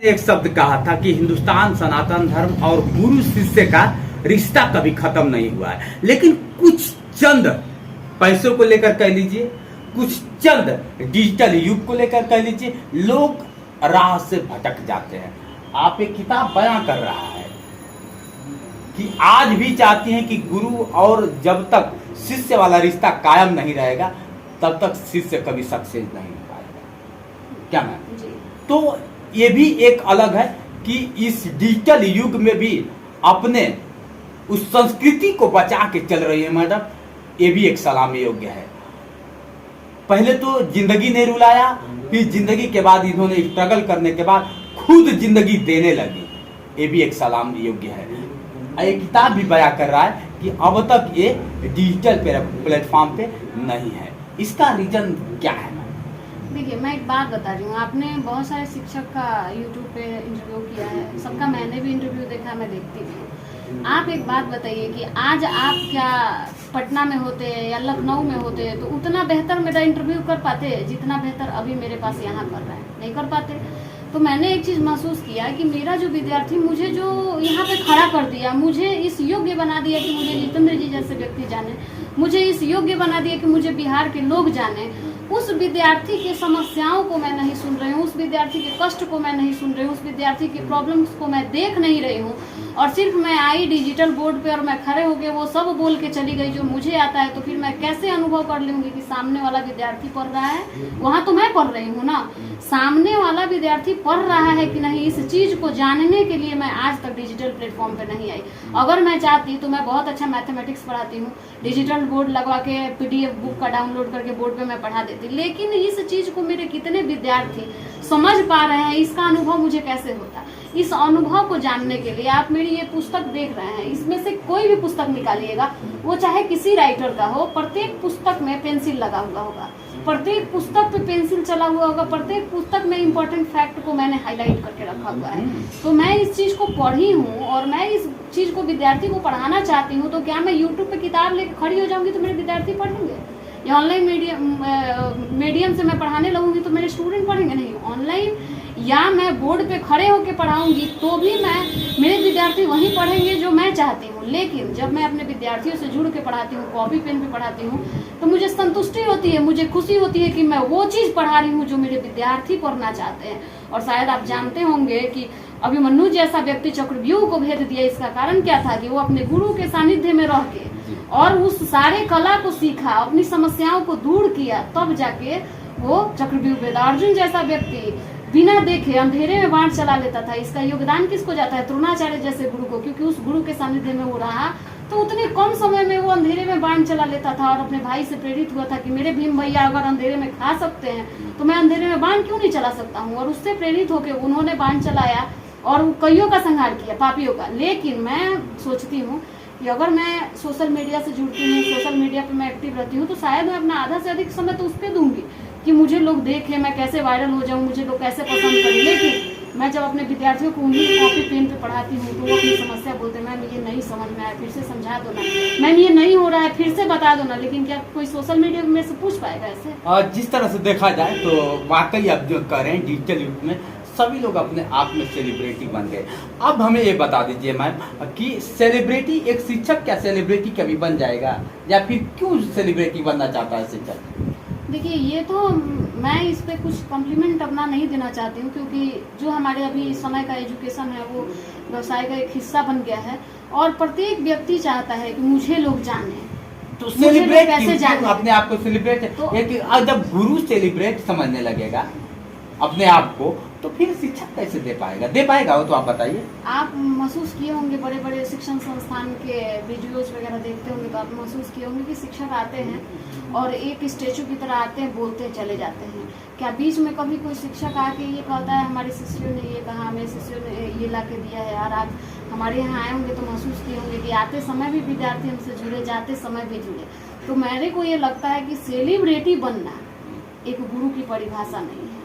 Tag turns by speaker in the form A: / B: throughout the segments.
A: एक शब्द कहा था कि हिंदुस्तान सनातन धर्म और गुरु शिष्य का रिश्ता कभी खत्म नहीं हुआ है, लेकिन कुछ चंद पैसों को लेकर कह लीजिए, कुछ चंद डिजिटल युग को लेकर कह लीजिए, लोग राह से भटक जाते हैं। आप एक किताब बयां कर रहा है कि आज भी चाहती हैं कि गुरु और जब तक शिष्य वाला रिश्ता कायम नहीं रहेगा तब तक शिष्य कभी सक्सेस नहीं हो पाएगा। क्या मैम? तो ये भी एक अलग है कि इस डिजिटल युग में भी अपने उस संस्कृति को बचा के चल रही है मैडम, ये भी एक सलाम योग्य है। पहले तो जिंदगी ने रुलाया, फिर जिंदगी के बाद इन्होंने स्ट्रगल करने के बाद खुद जिंदगी देने लगी, ये भी एक सलाम योग्य है। एक किताब भी बयां कर रहा है कि अब तक ये डिजिटल प्लेटफॉर्म पे नहीं है, इसका रीजन क्या है?
B: देखिए, मैं एक बात बता रही हूँ, आपने बहुत सारे शिक्षक का यूट्यूब पे इंटरव्यू किया है, सबका मैंने भी इंटरव्यू देखा, मैं देखती भी हूँ। आप एक बात बताइए कि आज आप क्या पटना में होते या लखनऊ में होते तो उतना बेहतर मेरा इंटरव्यू कर पाते जितना बेहतर अभी मेरे पास यहाँ कर रहा है? नहीं कर पाते। तो मैंने एक चीज़ महसूस किया कि मेरा जो विद्यार्थी मुझे जो यहाँ पे खड़ा कर दिया, मुझे इस योग्य बना दिया कि मुझे जितेंद्र जी जैसे व्यक्ति जाने, मुझे इस योग्य बना दिया कि मुझे बिहार के लोग जाने, उस विद्यार्थी के समस्याओं को मैं नहीं सुन रही हूँ, उस विद्यार्थी के कष्ट को मैं नहीं सुन रही हूँ, उस विद्यार्थी के प्रॉब्लम्स को मैं देख नहीं रही हूँ, और सिर्फ मैं आई डिजिटल बोर्ड पे और मैं खड़े होके वो सब बोल के चली गई जो मुझे आता है, तो फिर मैं कैसे अनुभव कर लूँगी कि सामने वाला विद्यार्थी पढ़ रहा है? वहाँ तो मैं पढ़ रही हूँ ना, सामने वाला विद्यार्थी पढ़ रहा है कि नहीं, इस चीज़ को जानने के लिए मैं आज तक डिजिटल प्लेटफॉर्म पे नहीं आई। अगर मैं चाहती तो मैं बहुत अच्छा मैथमेटिक्स पढ़ाती हूँ, डिजिटल बोर्ड लगवा के PDF बुक का डाउनलोड करके बोर्ड पे मैं पढ़ा देती, लेकिन इस चीज़ को मेरे कितने विद्यार्थी समझ पा रहे हैं, इसका अनुभव मुझे कैसे होता? इस अनुभव को जानने के लिए आप मेरी ये पुस्तक देख रहे हैं, इसमें से कोई भी पुस्तक निकालिएगा, वो चाहे किसी राइटर का हो, प्रत्येक पुस्तक में पेंसिल लगा हुआ होगा, प्रत्येक पुस्तक पे पेंसिल चला हुआ होगा, प्रत्येक पुस्तक में इम्पोर्टेंट फैक्ट को मैंने हाईलाइट करके रखा हुआ है। तो मैं इस चीज़ को पढ़ी हूँ और मैं इस चीज़ को विद्यार्थी को पढ़ाना चाहती हूँ। तो क्या मैं यूट्यूब पे किताब लेकर खड़ी हो जाऊँगी तो मेरे विद्यार्थी पढ़ेंगे? या ऑनलाइन मीडियम से मैं पढ़ाने लगूंगी तो मेरे स्टूडेंट पढ़ेंगे? नहीं। ऑनलाइन या मैं बोर्ड पे खड़े होकर पढ़ाऊंगी तो भी मेरे विद्यार्थी वही पढ़ेंगे जो मैं चाहती हूँ। लेकिन जब मैं अपने विद्यार्थियों से जुड़ के पढ़ाती हूँ, कॉपी पेन पे पढ़ाती हूँ, तो मुझे संतुष्टि होती है, मुझे खुशी होती है कि मैं वो चीज़ पढ़ा रही हूँ जो मेरे विद्यार्थी पढ़ना चाहते हैं। और शायद आप जानते होंगे कि अभिमन्यु जैसा व्यक्ति चक्रव्यूह को भेद दिया, इसका कारण क्या था कि वो अपने गुरु के सानिध्य में रह के और उस सारे कला को सीखा, अपनी समस्याओं को दूर किया, तब जाके वो चक्रव्यूह भेदा। अर्जुन जैसा व्यक्ति बिना देखे अंधेरे में बाण चला लेता था, इसका योगदान किसको जाता है? द्रोणाचार्य जैसे गुरु को, क्योंकि उस गुरु के सानिध्य में वो रहा तो उतने कम समय में वो अंधेरे में बाण चला लेता था और अपने भाई से प्रेरित हुआ था कि मेरे भीम भैया अगर अंधेरे में खा सकते हैं तो मैं अंधेरे में बाण क्यों नहीं चला सकता हूँ? और उससे प्रेरित होकर उन्होंने बाण चलाया और कईयों का संहार किया, पापियों का। लेकिन मैं सोचती हूँ कि अगर मैं सोशल मीडिया से जुड़ती हूँ, सोशल मीडिया पे मैं एक्टिव रहती हूँ, तो शायद मैं अपना आधा से अधिक समय तो उस पर दूंगी कि मुझे लोग देखें, मैं कैसे वायरल हो जाऊँ, मुझे लोग कैसे पसंद करें। लेकिन मैं जब अपने विद्यार्थियों को उंगली कॉपी पेन पे पढ़ाती हूँ तो वो अपनी समस्या बोलते हैं, मैम ये नहीं समझ में आया, फिर से समझा दो ना, मैम ये नहीं हो रहा है, फिर से बता दो ना। लेकिन क्या कोई सोशल मीडिया में से पूछ पाएगा ऐसे?
A: जिस तरह से देखा जाए तो वाकई आप जो कह रहे हैं डिजिटल युग में सभी लोग अपने आप में सेलिब्रिटी बन गए। अब हमें ये बता दीजिए मैम कि सेलिब्रिटी, एक शिक्षक क्या सेलिब्रिटी कभी बन जाएगा, या फिर क्यों सेलिब्रिटी बनना चाहता है शिक्षक?
B: देखिए, ये तो मैं इस पे कुछ कॉम्प्लीमेंट अपना नहीं देना चाहती हूँ, क्योंकि जो हमारे अभी समय का एजुकेशन है वो व्यवसाय का एक हिस्सा बन गया है और प्रत्येक व्यक्ति चाहता है कि मुझे लोग जाने।
A: तो सेलिब्रेट कैसे जाने? अपने आप को सेलिब्रेट तो जब गुरु सेलिब्रेट समझने लगेगा अपने आप को तो फिर शिक्षक कैसे दे पाएगा वो तो आप बताइए।
B: आप महसूस किए होंगे, बड़े बड़े शिक्षण संस्थान के वीडियोस वगैरह देखते होंगे तो आप महसूस किए होंगे कि शिक्षक आते हैं और एक स्टेचू की तरह आते हैं, बोलते चले जाते हैं। क्या बीच में कभी कोई शिक्षक आके ये कहता है हमारे शिष्यों ने ये कहा, हमें शिष्यों ने ये ला के दिया है? यार आप हमारे यहाँ आए होंगे तो महसूस किए होंगे कि आते समय भी विद्यार्थी हमसे जुड़े, जाते समय भी जुड़े। तो मेरे को ये लगता है कि सेलिब्रिटी बनना एक गुरु की परिभाषा नहीं है।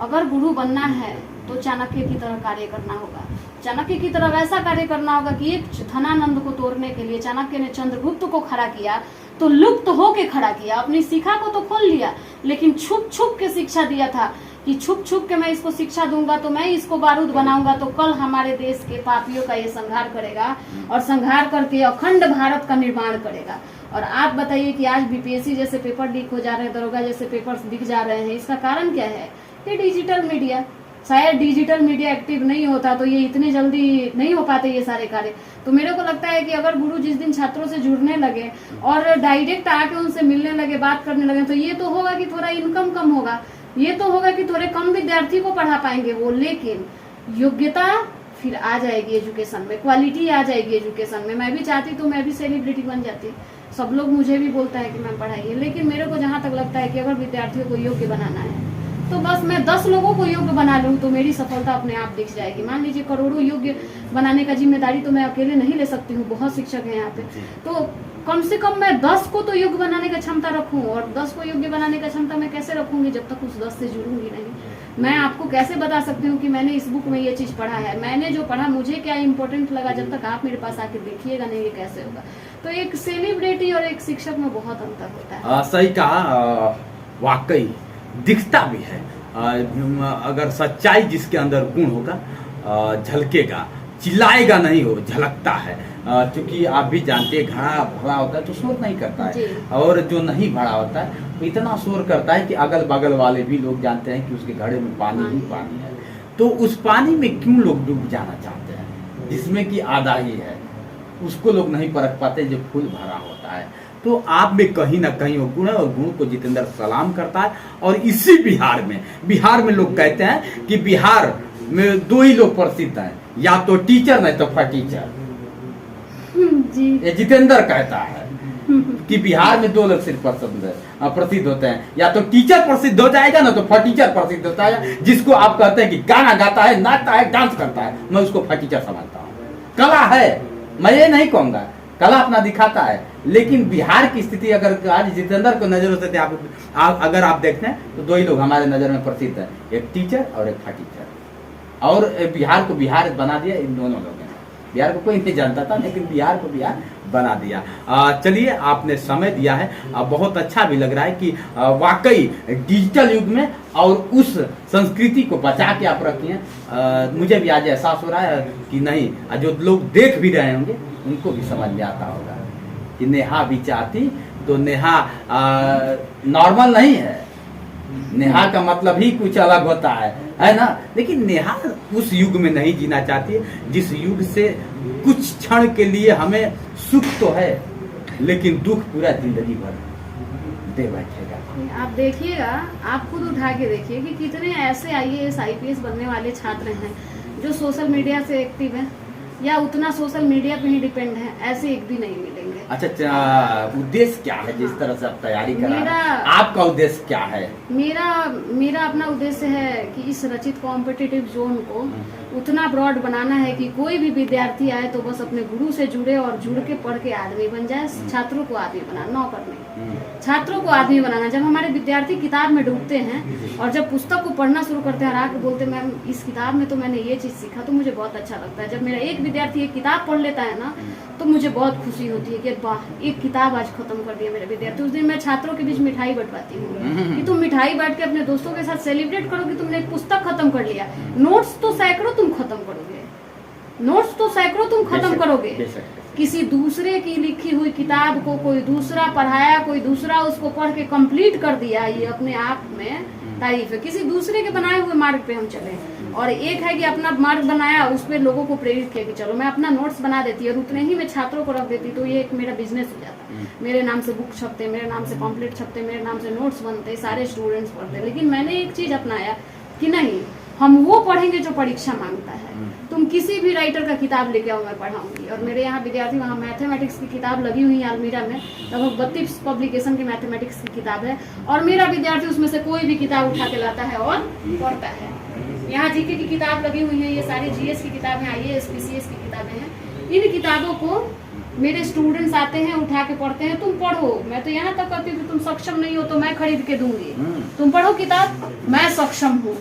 B: अगर गुरु बनना है तो चाणक्य की तरह कार्य करना होगा, चाणक्य की तरह वैसा कार्य करना होगा कि एक धनानंद को तोड़ने के लिए चाणक्य ने चंद्रगुप्त को खड़ा किया तो लुप्त होके खड़ा किया, अपनी शिखा को तो खोल लिया लेकिन छुप छुप के शिक्षा दिया था कि छुप छुप के मैं इसको शिक्षा दूंगा तो मैं इसको बारूद बनाऊंगा तो कल हमारे देश के पापियों का ये संहार करेगा और संहार करके अखंड भारत का निर्माण करेगा। और आप बताइए कि आज बीपीएससी जैसे पेपर लीक हो जा रहे हैं, दरोगा जैसे पेपर्स दिख जा रहे हैं, इसका कारण क्या है? ये डिजिटल मीडिया। शायद डिजिटल मीडिया एक्टिव नहीं होता तो ये इतने जल्दी नहीं हो पाते ये सारे कार्य। तो मेरे को लगता है कि अगर गुरु जिस दिन छात्रों से जुड़ने लगे और डायरेक्ट आके उनसे मिलने लगे, बात करने लगे, तो ये तो होगा कि थोड़ा इनकम कम होगा, ये तो होगा कि थोड़े कम विद्यार्थी को पढ़ा पाएंगे वो, लेकिन योग्यता फिर आ जाएगी एजुकेशन में, क्वालिटी आ जाएगी एजुकेशन में। मैं भी चाहती तो मैं भी सेलिब्रिटी बन जाती, सब लोग मुझे भी बोलता है कि मैम पढ़ाइए, लेकिन मेरे को जहाँ तक लगता है कि अगर विद्यार्थियों को योग्य बनाना है तो बस मैं 10 लोगों को योग्य बना लूँ तो मेरी सफलता अपने आप दिख जाएगी। मान लीजिए करोड़ों योग्य बनाने का जिम्मेदारी तो मैं अकेले नहीं ले सकती हूँ, बहुत शिक्षक हैं यहाँ पे, तो कम से कम मैं 10 को तो योग्य बनाने का क्षमता रखूँ। और 10 को योग्य बनाने का क्षमता मैं कैसे रखूंगी जब तक उस 10 से जुड़ूंगी नहीं। मैं आपको कैसे बता सकती हूँ कि मैंने इस बुक में ये चीज पढ़ा है, मैंने जो पढ़ा मुझे क्या इम्पोर्टेंट लगा, जब तक आप मेरे पास आके देखिएगा नहीं ये कैसे होगा। तो एक सेलिब्रिटी और एक शिक्षक में बहुत अंतर होता है।
A: सही कहा, वाकई दिखता भी है। अगर सच्चाई जिसके अंदर गुण होगा झलकेगा, चिल्लाएगा नहीं, हो झलकता है। क्योंकि आप भी जानते हैं घड़ा भरा होता है तो शोर नहीं करता है, और जो नहीं भरा होता है तो इतना शोर करता है कि अगल बगल वाले भी लोग जानते हैं कि उसके घड़े में पानी ही पानी है। तो उस पानी में क्यों लोग डूब जाना चाहते हैं जिसमें कि आधा ही है, उसको लोग नहीं परख पाते जो फूल भरा होता है। तो आप में कहीं ना कहीं वो गुण है, और गुण को जितेंद्र सलाम करता है। और इसी बिहार में लोग कहते हैं कि बिहार में 2 ही लोग प्रसिद्ध हैं, या तो टीचर नहीं तो फटीचर
B: जी।
A: ये जितेंद्र कहता है कि बिहार में 2 लोग सिर्फ प्रसिद्ध होते हैं, या तो टीचर प्रसिद्ध हो जाएगा ना तो फटीचर प्रसिद्ध होता है। जिसको आप कहते हैं कि गाना गाता है, नाचता है, डांस करता है, मैं उसको फटीचर समझता हूँ। कला है, मैं ये नहीं कहूंगा, कला अपना दिखाता है, लेकिन बिहार की स्थिति अगर आज जितेंद्र को नजर होते अगर आप देखते हैं तो 2 ही लोग हमारे नजर में प्रसिद्ध है, एक टीचर और एक फटीचर। और बिहार को बिहार बना दिया इन दोनों लोगों ने। बिहार को कोई नहीं जानता था, लेकिन बिहार को बिहार बना दिया। चलिए, आपने समय दिया है, बहुत अच्छा भी लग रहा है कि वाकई डिजिटल युग में और उस संस्कृति को बचा के आप रखी हैं। मुझे भी आज एहसास हो रहा है कि नहीं, जो लोग देख भी रहे होंगे उनको भी समझ में आता होगा कि नेहा भी चाहती तो नेहा नॉर्मल नहीं है, नेहा का मतलब ही कुछ अलग होता है ना। लेकिन नेहा उस युग में नहीं जीना चाहती है जिस युग से कुछ क्षण के लिए हमें सुख तो है लेकिन दुख पूरा जिंदगी भर दे बैठेगा।
B: आप देखिएगा, आप खुद उठा के देखिए कि कितने ऐसे आईएएस आईपीएस बनने वाले छात्र हैं जो सोशल मीडिया से एक्टिव हैं या उतना सोशल मीडिया पे ही डिपेंड है, ऐसे एक भी नहीं मिलेंगे।
A: अच्छा, उद्देश्य क्या है जिस तरह से आप तैयारी कर रहे हैं? आपका उद्देश्य क्या है?
B: मेरा अपना उद्देश्य है कि इस रचित कॉम्पिटिटिव जोन को उतना ब्रॉड बनाना है कि कोई भी विद्यार्थी आए तो बस अपने गुरु से जुड़े और जुड़ के पढ़ के आदमी बन जाए। छात्रों को आदमी बनाना, नौकर नहीं, छात्रों को आदमी बनाना। जब हमारे विद्यार्थी किताब में डूबते हैं और जब पुस्तक को पढ़ना शुरू करते हैं, आके बोलते हैं मैम इस किताब में तो मैंने ये चीज सीखा, तो मुझे बहुत अच्छा लगता है। जब मेरा एक विद्यार्थी एक किताब पढ़ लेता है ना तो मुझे बहुत खुशी होती है कि वाह, एक किताब आज खत्म कर दिया मेरे विद्यार्थी। उस दिन मैं छात्रों के बीच मिठाई बंटवाती हूँ कि तुम मिठाई बांट के अपने दोस्तों के साथ सेलिब्रेट करो कि तुमने एक पुस्तक खत्म कर लिया। नोट्स तो सैकड़ों तुम खत्म करोगे, नोट्स तो सैकड़ों तुम खत्म करोगे। किसी दूसरे की लिखी हुई किताब को कोई दूसरा पढ़ाया, कोई दूसरा उसको पढ़ के कंप्लीट कर दिया, ये अपने आप में तारीफ है। किसी दूसरे के बनाए हुए मार्ग पे हम चले, और एक है कि अपना मार्ग बनाया, उस पर लोगों को प्रेरित किया कि चलो मैं अपना नोट्स बना देती और उतने ही मैं छात्रों को रख देती, तो ये एक मेरा बिजनेस हो जाता। मेरे नाम से बुक छपते, मेरे नाम से पॉम्पलेट छपते, मेरे नाम से नोट्स बनते, सारे स्टूडेंट्स पढ़ते। लेकिन मैंने एक चीज अपनाया कि नहीं, हम वो पढ़ेंगे जो परीक्षा मांगता है। तुम किसी भी राइटर का किताब लेके आओ, मैं पढ़ाऊंगी। और मेरे यहाँ विद्यार्थी, वहाँ मैथमेटिक्स की किताब लगी हुई है अलमीरा में, लगभग 32 पब्लिकेशन की मैथमेटिक्स की किताब है, और मेरा विद्यार्थी उसमें से कोई भी किताब उठा के लाता है और पढ़ता है। यहाँ जीके की किताब लगी हुई है, ये सारी जीएस की किताबें, आईएएस पीसीएस की किताबें हैं। इन किताबों को मेरे स्टूडेंट्स आते हैं, उठा के पढ़ते हैं, तुम पढ़ो। मैं तो यहाँ तक कहती हूँ तुम सक्षम नहीं हो तो मैं खरीद के दूंगी, तुम पढ़ो किताब। मैं सक्षम हूँ,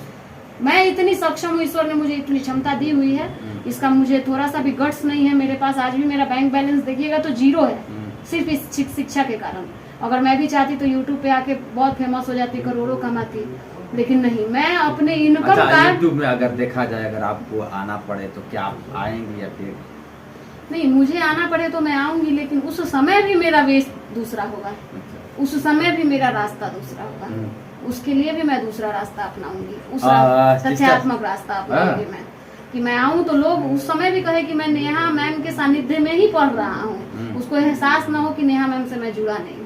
B: मैं इतनी सक्षम हूँ, ईश्वर ने मुझे इतनी क्षमता दी हुई है, इसका मुझे थोड़ा सा भी गट्स नहीं है। मेरे पास आज भी मेरा बैंक बैलेंस देखिएगा तो 0 है, सिर्फ इस शिक्षा के कारण। अगर मैं भी चाहती तो यूट्यूब पे आके बहुत फेमस हो जाती, करोड़ों कमाती, लेकिन नहीं, मैं अपने इनकम
A: अच्छा,
B: का
A: यूट्यूब में अगर देखा जाए, अगर आपको आना पड़े तो क्या आप आएंगे या फिर?
B: नहीं, मुझे आना पड़े तो मैं आऊंगी, लेकिन उस समय भी मेरा वेश दूसरा होगा,
A: अच्छा।
B: उस समय भी मेरा रास्ता दूसरा होगा, उसके लिए भी मैं दूसरा रास्ता अपनाऊंगी, उस तथ्यात्मक रास्ता अपनाऊंगी मैं, कि मैं आऊं तो लोग उस समय भी कहे कि मैं नेहा मैम के सानिध्य में ही पढ़ रहा हूँ, उसको एहसास ना हो कि नेहा मैम से मैं जुड़ा नहीं हूँ।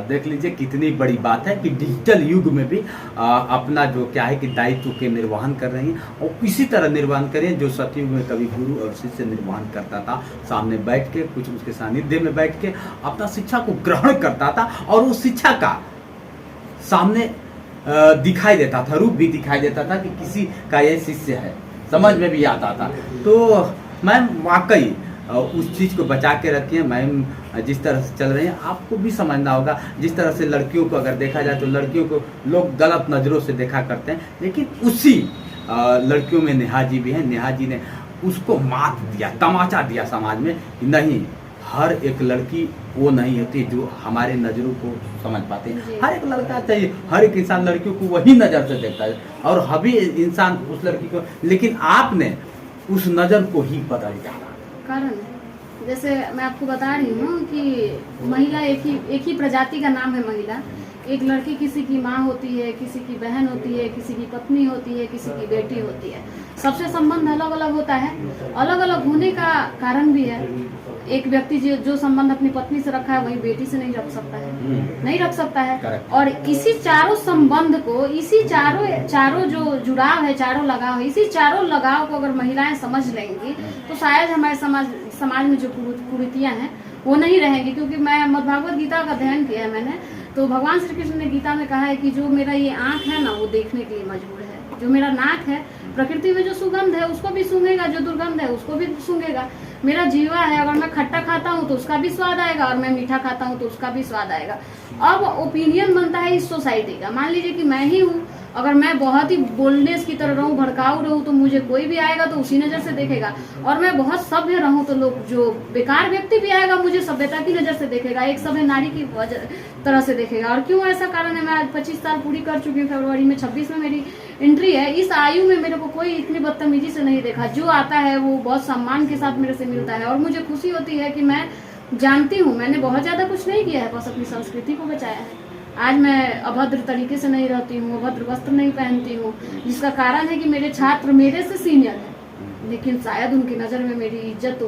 A: देख लीजिए कितनी बड़ी बात है कि डिजिटल युग में भी अपना जो क्या है कि दायित्व के निर्वहन कर रही हैं, और इसी तरह निर्वहन करें जो सतयुग में कभी गुरु और शिष्य निर्वहन करता था, सामने बैठ के कुछ उसके सानिध्य में बैठ के अपना शिक्षा को ग्रहण करता था, और उस शिक्षा का सामने दिखाई देता था, रूप भी दिखाई देता था कि किसी का ये शिष्य है, समझ में भी आता था। तो मैम वाकई उस चीज़ को बचा के रखिए। मैम जिस तरह से चल रही हैं आपको भी समझना होगा, जिस तरह से लड़कियों को अगर देखा जाए तो लड़कियों को लोग गलत नज़रों से देखा करते हैं, लेकिन उसी लड़कियों में नेहा जी भी हैं। नेहा जी ने उसको मात दिया, तमाचा दिया समाज में कि नहीं, हर एक लड़की वो नहीं होती जो हमारे नज़रों को समझ पाते हैं। हर एक लड़का चाहिए, हर एक इंसान लड़कियों को वही नज़र से देखता है, और हभी इंसान उस लड़की को, लेकिन आपने उस नज़र को ही बदल दिया।
B: कारण है, जैसे मैं आपको बता रही हूँ कि महिला एक ही प्रजाति का नाम है महिला। एक लड़की किसी की माँ होती है, किसी की बहन होती है, किसी की पत्नी होती है, किसी की बेटी होती है। सबसे संबंध अलग अलग होता है। अलग अलग होने का कारण भी है, एक व्यक्ति जो संबंध अपनी पत्नी से रखा है वही बेटी से नहीं रख सकता है, नहीं रख सकता है। और इसी चारों संबंध को, इसी चारों जो जुड़ाव है, चारों लगाव है, इसी चारों लगाव को अगर महिलाएं समझ लेंगी तो शायद हमारे समाज में जो कुरीतियां हैं वो नहीं रहेंगी। क्योंकि मैं मद्भागवत गीता का अध्ययन किया है मैंने, तो भगवान श्री कृष्ण ने गीता में कहा है कि जो मेरा ये आँख है ना वो देखने के लिए मजबूर है, जो मेरा नाक है प्रकृति में जो सुगंध है उसको भी सूंघेगा, जो दुर्गंध है उसको भी सूंघेगा। मेरा जीवा है, अगर मैं खट्टा खाता हूँ तो उसका भी स्वाद आएगा, और मैं मीठा खाता हूँ तो उसका भी स्वाद आएगा। अब ओपिनियन बनता है इस सोसाइटी का। मान लीजिए कि मैं ही हूँ, अगर मैं बहुत ही बोल्डनेस की तरह रहूँ, भड़काऊ रहूँ, तो मुझे कोई भी आएगा तो उसी नज़र से देखेगा। और मैं बहुत सभ्य रहूँ तो लोग, जो बेकार व्यक्ति भी आएगा मुझे सभ्यता की नज़र से देखेगा, एक सभ्य नारी की तरह से देखेगा। और क्यों ऐसा कारण है, मैं आज 25 साल पूरी कर चुकी हूँ, फरवरी में 26 में मेरी एंट्री है। इस आयु में मेरे को कोई इतनी बदतमीजी से नहीं देखा। जो आता है वो बहुत सम्मान के साथ मेरे से मिलता है, और मुझे खुशी होती है कि मैं जानती हूँ मैंने बहुत ज़्यादा कुछ नहीं किया है, बस अपनी संस्कृति को बचाया है। आज मैं अभद्र तरीके से नहीं रहती हूँ, अभद्र वस्त्र नहीं पहनती हूँ, जिसका कारण है कि मेरे छात्र मेरे से सीनियर हैं, लेकिन शायद उनकी नज़र में मेरी इज्जत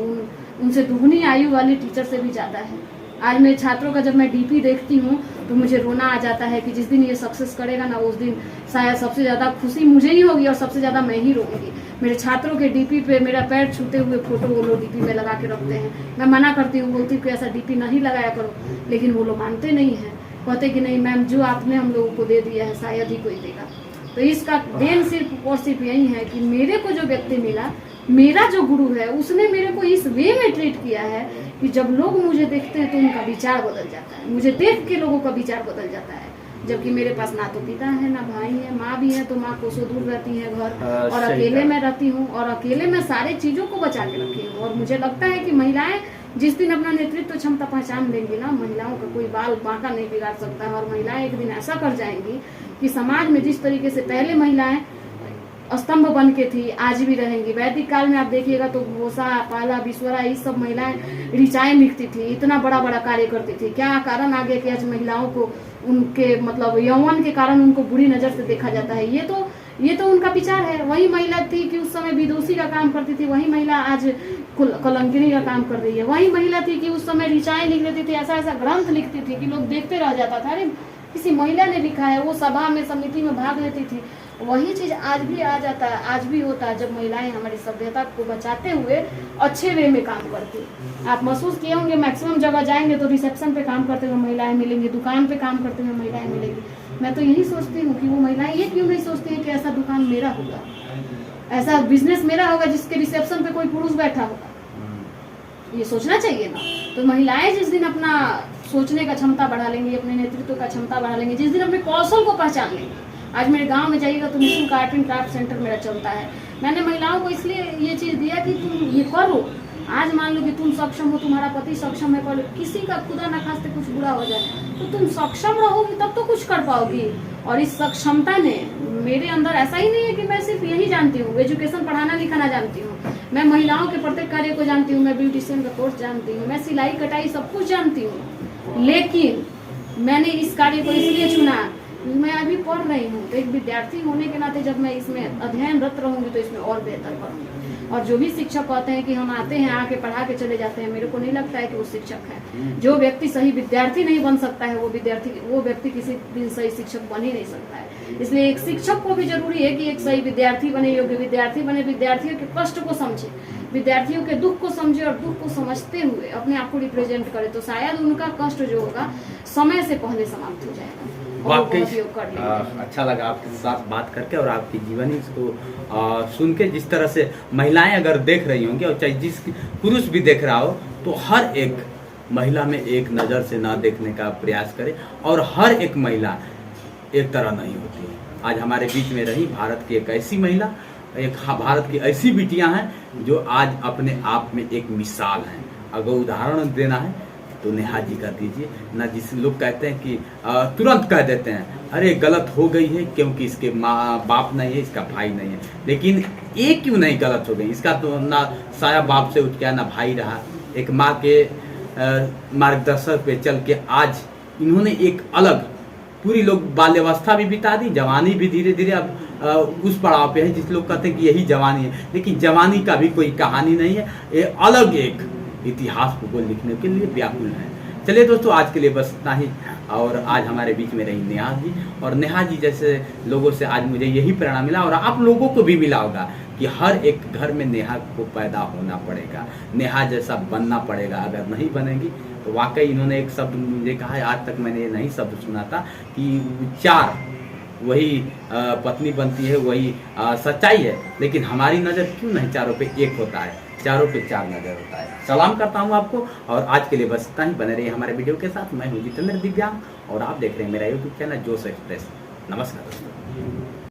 B: उनसे दुगनी आयु वाले टीचर से भी ज़्यादा है। आज मेरे छात्रों का जब मैं डीपी देखती हूँ तो मुझे रोना आ जाता है कि जिस दिन ये सक्सेस करेगा ना, उस दिन शायद सबसे ज़्यादा खुशी मुझे ही होगी और सबसे ज़्यादा मैं ही रोऊंगी। मेरे छात्रों के डीपी पे मेरा पैर छूते हुए फोटो वो लोग डीपी में लगा के रखते हैं। मैं मना करती हूँ, बोलती हूँ कि ऐसा डीपी नहीं लगाया करो, लेकिन वो लोग मानते नहीं हैं, कहते कि नहीं मैम, जो आपने हम लोगों को दे दिया है शायद ही कोई देगा। तो इसका देन सिर्फ और सिर्फ यही है कि मेरे को जो व्यक्ति मिला, मेरा जो गुरु है, उसने मेरे को इस वे में ट्रीट किया है कि जब लोग मुझे देखते हैं तो उनका विचार बदल जाता है। मुझे देख के लोगों का विचार बदल जाता है, जबकि मेरे पास ना तो पिता है ना भाई है। माँ भी है तो माँ कोसों दूर रहती है घर, और अकेले में रहती हूँ, और अकेले में सारे चीज़ों को बचा के रखी हूँ। और मुझे लगता है कि महिलाएं जिस दिन अपना नेतृत्व क्षमता पहचान लेंगी ना, महिलाओं का कोई बाल बांका नहीं बिगाड़ सकता है। और महिलाएं एक दिन ऐसा कर जाएंगी कि समाज में जिस तरीके से पहले महिलाएं स्तंभ बन के थी, आज भी रहेंगी। वैदिक काल में आप देखिएगा तो घोषा, पाला, विश्वरा, ये सब महिलाएं ऋचाएं लिखती थी, इतना बड़ा बड़ा कार्य करती थी। क्या कारण आ गया कि आज महिलाओं को उनके मतलब यौवन के कारण उनको बुरी नज़र से देखा जाता है? ये तो उनका विचार है। वही महिला थी कि उस समय विदुषी का काम करती थी, वही महिला आज कलंकिनी का काम कर रही है। वही महिला थी कि उस समय ऋचाएं लिख लेती थी, ऐसा ऐसा ग्रंथ लिखती थी कि लोग देखते रह जाता था, अरे किसी महिला ने लिखा है। वो सभा में, समिति में भाग लेती थी। वही चीज आज भी आ जाता है, आज भी होता है, जब महिलाएं हमारी सभ्यता को बचाते हुए अच्छे वे में काम करती। आप महसूस किए होंगे, मैक्सिमम जगह जाएंगे तो रिसेप्शन पे काम करते हुए महिलाएं मिलेंगी, दुकान पे काम करते हुए महिलाएं मिलेंगी। मैं तो यही सोचती हूँ कि वो महिलाएं ये क्यों नहीं सोचती हैं कि ऐसा दुकान मेरा होगा, ऐसा बिजनेस मेरा होगा जिसके रिसेप्शन पे कोई पुरुष बैठा होगा। ये सोचना चाहिए ना। तो महिलाएं जिस दिन अपना सोचने का क्षमता बढ़ा लेंगी, अपने नेतृत्व का क्षमता बढ़ा लेंगी, जिस दिन अपने कौशल को पहचान लेंगी। आज मेरे गांव में जाइएगा तो निःशुल्क आर्ट एंड क्राफ्ट सेंटर मेरा चलता है। मैंने महिलाओं को इसलिए ये चीज़ दिया कि तुम ये करो, आज मान लो कि तुम सक्षम हो, तुम्हारा पति सक्षम है, पर किसी का खुदा न खास्ते कुछ बुरा हो जाए तो तुम सक्षम रहोगी तब तो कुछ कर पाओगी। और इस सक्षमता ने मेरे अंदर ऐसा ही नहीं है कि मैं सिर्फ यही जानती हूँ, एजुकेशन पढ़ाना लिखाना जानती हूँ, मैं महिलाओं के प्रत्येक कार्य को जानती हूँ, मैं ब्यूटिशियन का कोर्स जानती हूँ, मैं सिलाई कटाई सब कुछ जानती हूँ, लेकिन मैंने इस कार्य को इसलिए चुना, मैं अभी पढ़ रही हूँ तो एक विद्यार्थी होने के नाते जब मैं इसमें अध्ययनरत रहूंगी तो इसमें और बेहतर करूंगी। और जो भी शिक्षक कहते हैं कि हम आते हैं आके पढ़ा के चले जाते हैं, मेरे को नहीं लगता है कि वो शिक्षक है। जो व्यक्ति सही विद्यार्थी नहीं बन सकता है वो व्यक्ति किसी दिन सही शिक्षक बन ही नहीं सकता है। इसलिए एक शिक्षक को भी जरूरी है कि एक सही विद्यार्थी बने, योग्य विद्यार्थी बने, विद्यार्थियों के कष्ट को समझे, विद्यार्थियों के दुख को समझे और दुख को समझते हुए अपने आप को रिप्रेजेंट करे, तो शायद उनका कष्ट जो होगा समय से पहले समाप्त हो जाएगा।
A: वाकई अच्छा लगा आपके साथ बात करके और आपकी जीवनी को सुन के। जिस तरह से महिलाएं अगर देख रही होंगी और चाहे जिस पुरुष भी देख रहा हो तो हर एक महिला में एक नज़र से ना देखने का प्रयास करे, और हर एक महिला एक तरह नहीं होती है। आज हमारे बीच में रही भारत की एक ऐसी महिला, एक भारत की ऐसी बिटियां हैं जो आज अपने आप में एक मिसाल हैं। अगर उदाहरण देना है तो नेहा जी का दीजिए ना। जिस लोग कहते हैं कि तुरंत कह देते हैं अरे गलत हो गई है क्योंकि इसके माँ बाप नहीं है, इसका भाई नहीं है, लेकिन ये क्यों नहीं गलत हो गई? इसका तो ना साया बाप से उठ गया ना भाई रहा। एक माँ के मार्गदर्शन पे चल के आज इन्होंने एक अलग पूरी लोग बाल्यावस्था भी बिता दी, जवानी भी धीरे धीरे अब उस पड़ाव पे है जिस लोग कहते हैं कि यही जवानी है, लेकिन जवानी का भी कोई कहानी नहीं है। ये अलग एक इतिहास को लिखने के लिए व्याकुल है। चलिए दोस्तों, आज के लिए बस इतना ही। और आज हमारे बीच में रही नेहा जी, और नेहा जी जैसे लोगों से आज मुझे यही प्रेरणा मिला और आप लोगों को भी मिला होगा कि हर एक घर में नेहा को पैदा होना पड़ेगा, नेहा जैसा बनना पड़ेगा। अगर नहीं बनेगी तो वाकई इन्होंने एक शब्द मुझे कहा है, आज तक मैंने ये नहीं शब्द सुना था कि चार वही पत्नी बनती है, वही सच्चाई है। लेकिन हमारी नज़र क्यों नहीं चारों पे एक होता है, चारों पे चार नजर होता है। सलाम करता हूँ आपको, और आज के लिए बस इतना ही। बने रहिए हमारे वीडियो के साथ। मैं हूँ जितेंद्र दिव्यांग और आप देख रहे हैं मेरा यूट्यूब चैनल जोश एक्सप्रेस। नमस्कार दोस्तों।